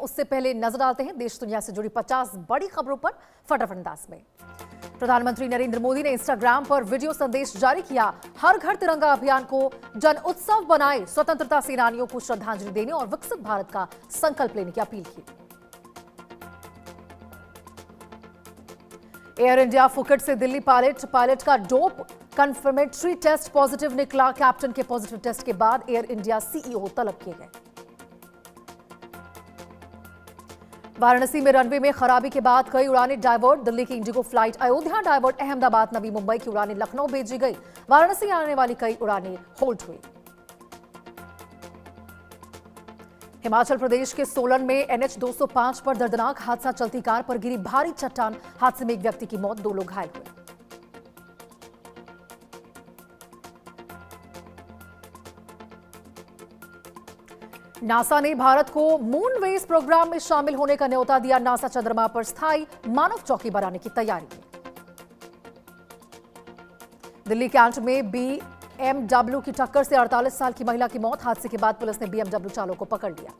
उससे पहले नजर डालते हैं देश दुनिया से जुड़ी 50 बड़ी खबरों पर फटाफट अंदाज में। प्रधानमंत्री नरेंद्र मोदी ने इंस्टाग्राम पर वीडियो संदेश जारी किया। हर घर तिरंगा अभियान को जन उत्सव बनाए, स्वतंत्रता सेनानियों को श्रद्धांजलि देने और विकसित भारत का संकल्प लेने की अपील की। एयर इंडिया फुकेट से दिल्ली पायलट का डोप कंफर्मेटरी टेस्ट पॉजिटिव निकला। कैप्टन के पॉजिटिव टेस्ट के बाद एयर इंडिया सीईओ तलब किए गए। वाराणसी में रनवे में खराबी के बाद कई उड़ानें डाइवर्ट। दिल्ली की इंडिगो फ्लाइट अयोध्या डाइवर्ट, अहमदाबाद नवी मुंबई की उड़ानें लखनऊ भेजी गई। वाराणसी आने वाली कई उड़ानें होल्ड हुई। हिमाचल प्रदेश के सोलन में NH 205 पर दर्दनाक हादसा। चलती कार पर गिरी भारी चट्टान। हादसे में एक व्यक्ति की मौत, 2 लोग घायल हुए। नासा ने भारत को मून बेस प्रोग्राम में शामिल होने का न्योता दिया। नासा चंद्रमा पर स्थायी मानव चौकी बनाने की तैयारी में। दिल्ली कैंट में BMW की टक्कर से 48 साल की महिला की मौत। हादसे के बाद पुलिस ने BMW चालक को पकड़ लिया।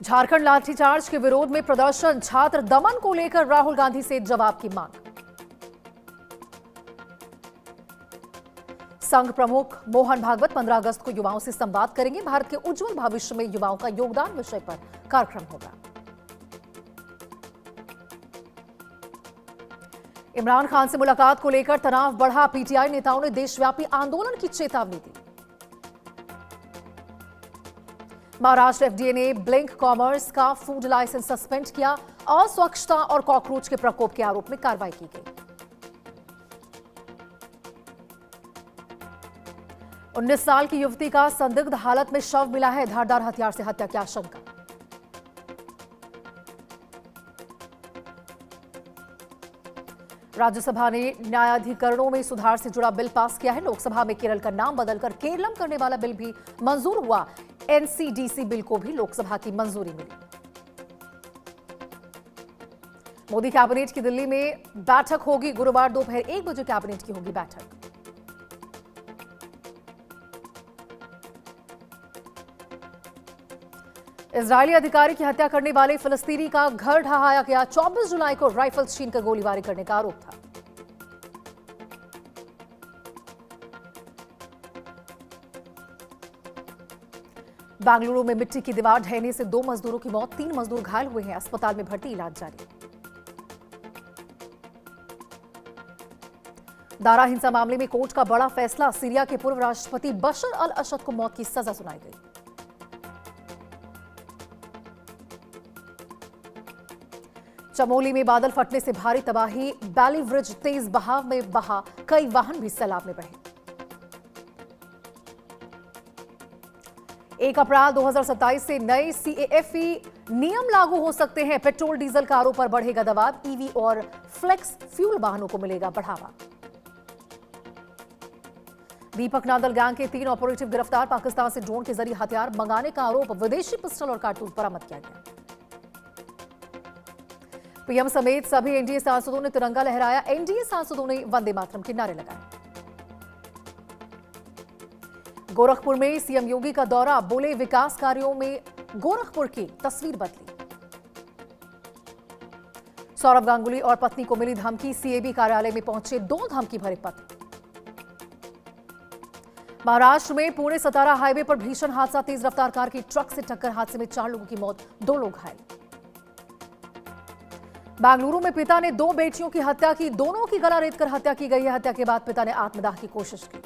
झारखंड लाठीचार्ज के विरोध में प्रदर्शन। छात्र दमन को लेकर राहुल गांधी से जवाब की मांग। संघ प्रमुख मोहन भागवत 15 अगस्त को युवाओं से संवाद करेंगे। भारत के उज्जवल भविष्य में युवाओं का योगदान विषय पर कार्यक्रम होगा। इमरान खान से मुलाकात को लेकर तनाव बढ़ा। पीटीआई नेताओं ने देशव्यापी आंदोलन की चेतावनी दी। महाराष्ट्र एफडीए ने ब्लिंक कॉमर्स का फूड लाइसेंस सस्पेंड किया। अस्वच्छता और कॉकरोच के प्रकोप के आरोप में कार्रवाई की गई। 19 साल की युवती का संदिग्ध हालत में शव मिला है। धारदार हथियार से हत्या की आशंका। राज्यसभा ने न्यायाधिकरणों में सुधार से जुड़ा बिल पास किया है। लोकसभा में केरल का नाम बदलकर केरलम करने वाला बिल भी मंजूर हुआ। एनसीडीसी बिल को भी लोकसभा की मंजूरी मिली। मोदी कैबिनेट की दिल्ली में बैठक होगी। गुरुवार दोपहर 1 बजे कैबिनेट की होगी बैठक। इजरायली अधिकारी की हत्या करने वाले फिलिस्तीनी का घर ढहाया गया। 24 जुलाई को राइफल्स छीनकर गोलीबारी करने का आरोप था। बेंगलुरु में मिट्टी की दीवार ढहने से 2 मजदूरों की मौत, 3 मजदूर घायल हुए हैं। अस्पताल में भर्ती, इलाज जारी। दारा हिंसा मामले में कोर्ट का बड़ा फैसला। सीरिया के पूर्व राष्ट्रपति बशर अल असद को मौत की सजा सुनाई गई। चमोली में बादल फटने से भारी तबाही। बैली ब्रिज तेज बहाव में बहा, कई वाहन भी सैलाब में बहे। 1 अप्रैल 2027 से नए CAFE नियम लागू हो सकते हैं। पेट्रोल डीजल कारों पर बढ़ेगा दबाव। ईवी और फ्लेक्स फ्यूल वाहनों को मिलेगा बढ़ावा। दीपक नादल गैंग के 3 ऑपरेटिव गिरफ्तार। पाकिस्तान से ड्रोन के जरिए हथियार मंगाने का आरोप। विदेशी पिस्टल और कारतूस बरामद किया गया। पीएम समेत सभी एनडीए सांसदों ने तिरंगा लहराया। एनडीए सांसदों ने वंदे मातरम के नारे लगाए। गोरखपुर में सीएम योगी का दौरा। बोले विकास कार्यों में गोरखपुर की तस्वीर बदली। सौरव गांगुली और पत्नी को मिली धमकी। सीएबी कार्यालय में पहुंचे 2 धमकी भरे पत्र। महाराष्ट्र में पुणे सतारा हाईवे पर भीषण हादसा। तेज रफ्तार कार की ट्रक से टक्कर। हादसे में 4 लोगों की मौत, 2 लोग घायल। बेंगलुरु में पिता ने 2 बेटियों की हत्या की। दोनों की गला रेतकर हत्या की गई है। हत्या के बाद पिता ने आत्मदाह की कोशिश की।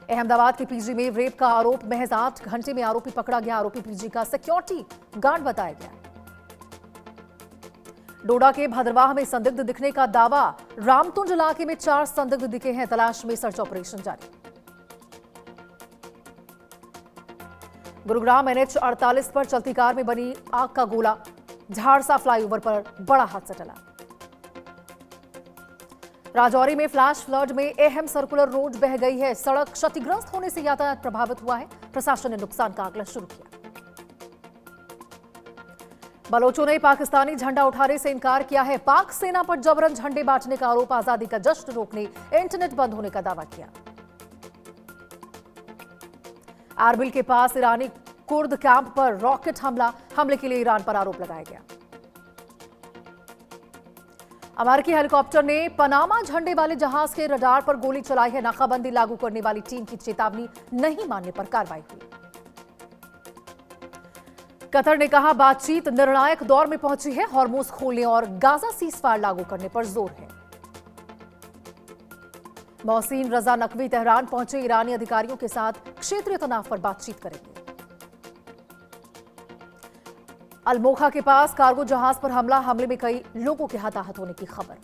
अहमदाबाद के पीजी में रेप का आरोप। महज 8 घंटे में आरोपी पकड़ा गया। आरोपी पीजी का सिक्योरिटी गार्ड बताया गया। डोडा के भद्रवाह में संदिग्ध दिखने का दावा। रामतुंज इलाके में 4 संदिग्ध दिखे हैं। तलाश में सर्च ऑपरेशन जारी। गुरुग्राम NH 48 पर चलती कार में बनी आग का गोला। झाड़सा फ्लाईओवर पर बड़ा हादसा टला। राजौरी में फ्लैश फ्लड में अहम सर्कुलर रोड बह गई है। सड़क क्षतिग्रस्त होने से यातायात प्रभावित हुआ है। प्रशासन ने नुकसान का आकलन शुरू किया। बलोचों ने पाकिस्तानी झंडा उठाने से इनकार किया है। पाक सेना पर जबरन झंडे बांटने का आरोप। आजादी का जश्न रोकने इंटरनेट बंद होने का दावा किया। एरबिल के पास ईरानी कुर्द कैंप पर रॉकेट हमले के लिए ईरान पर आरोप लगाया गया। अमेरिकी हेलीकॉप्टर ने पनामा झंडे वाले जहाज के रडार पर गोली चलाई है। नाकाबंदी लागू करने वाली टीम की चेतावनी नहीं मानने पर कार्रवाई हुई। कतर ने कहा बातचीत निर्णायक दौर में पहुंची है। हॉर्मोज खोलने और गाजा सीजफायर लागू करने पर जोर है। मोहसिन रजा नकवी तेहरान पहुंचे। ईरानी अधिकारियों के साथ क्षेत्रीय तनाव पर बातचीत करेंगे। अल्मोखा के पास कार्गो जहाज पर हमले में कई लोगों के हताहत होने की खबर।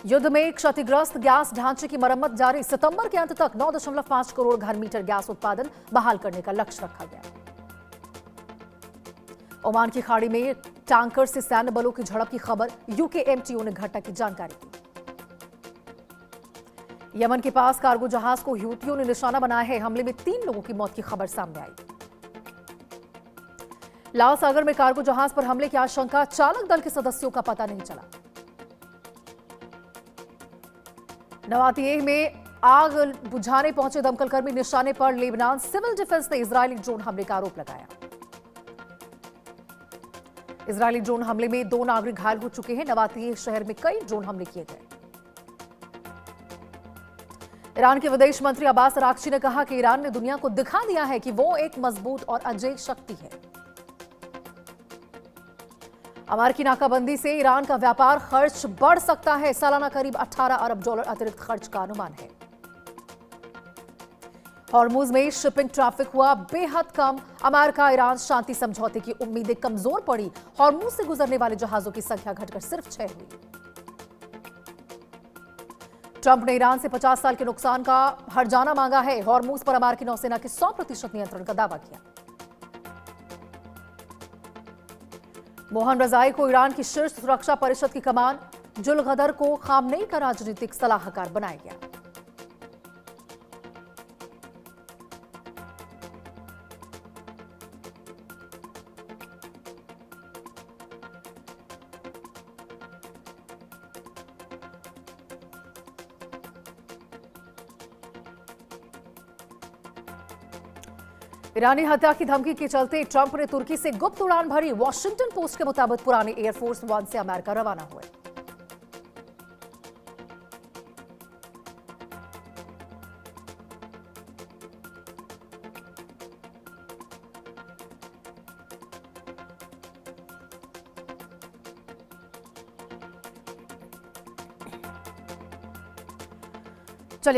युद्ध में क्षतिग्रस्त गैस ढांचे की मरम्मत जारी। सितंबर के अंत तक 9.5 करोड़ घन मीटर गैस उत्पादन बहाल करने का लक्ष्य रखा गया। ओमान की खाड़ी में टैंकर से सैन्य बलों की झड़प की खबर। यूकेएमटीओ ने घटना की जानकारी दी। यमन के पास कार्गो जहाज को हूथियों ने निशाना बनाया है। हमले में 3 लोगों की मौत की खबर सामने आई। लाओ सागर में कार्गो जहाज पर हमले की आशंका। चालक दल के सदस्यों का पता नहीं चला। नवातिएह में आग बुझाने पहुंचे दमकल कर्मी निशाने पर। लेबनान सिविल डिफेंस ने इजरायली ड्रोन हमले का आरोप लगाया। इजरायली ड्रोन हमले में 2 नागरिक घायल हो चुके हैं। नवातिएह शहर में कई ड्रोन हमले किए गए। ईरान के विदेश मंत्री अब्बास अराक्ची ने कहा कि ईरान ने दुनिया को दिखा दिया है कि वो एक मजबूत और अजेय शक्ति है। अमेरिकी नाकाबंदी से ईरान का व्यापार खर्च बढ़ सकता है। सालाना करीब 18 अरब डॉलर अतिरिक्त खर्च का अनुमान है। हॉर्मुज में शिपिंग ट्रैफिक हुआ बेहद कम। अमेरिका ईरान शांति समझौते की उम्मीदें कमजोर पड़ी। हॉर्मुज से गुजरने वाले जहाजों की संख्या घटकर सिर्फ 6 हुई। ट्रंप ने ईरान से 50 साल के नुकसान का हर्जाना मांगा है। हॉर्मुज पर अमेरिकी नौसेना के 100% नियंत्रण का दावा किया। मोहन रजाई को ईरान की शीर्ष सुरक्षा परिषद की कमान। जुलगदर को खामनेई का राजनीतिक सलाहकार बनाया गया। ईरानी हत्या की धमकी के चलते ट्रंप ने तुर्की से गुप्त उड़ान भरी। वॉशिंगटन पोस्ट के मुताबिक पुराने एयरफोर्स 1 से अमेरिका रवाना हुए।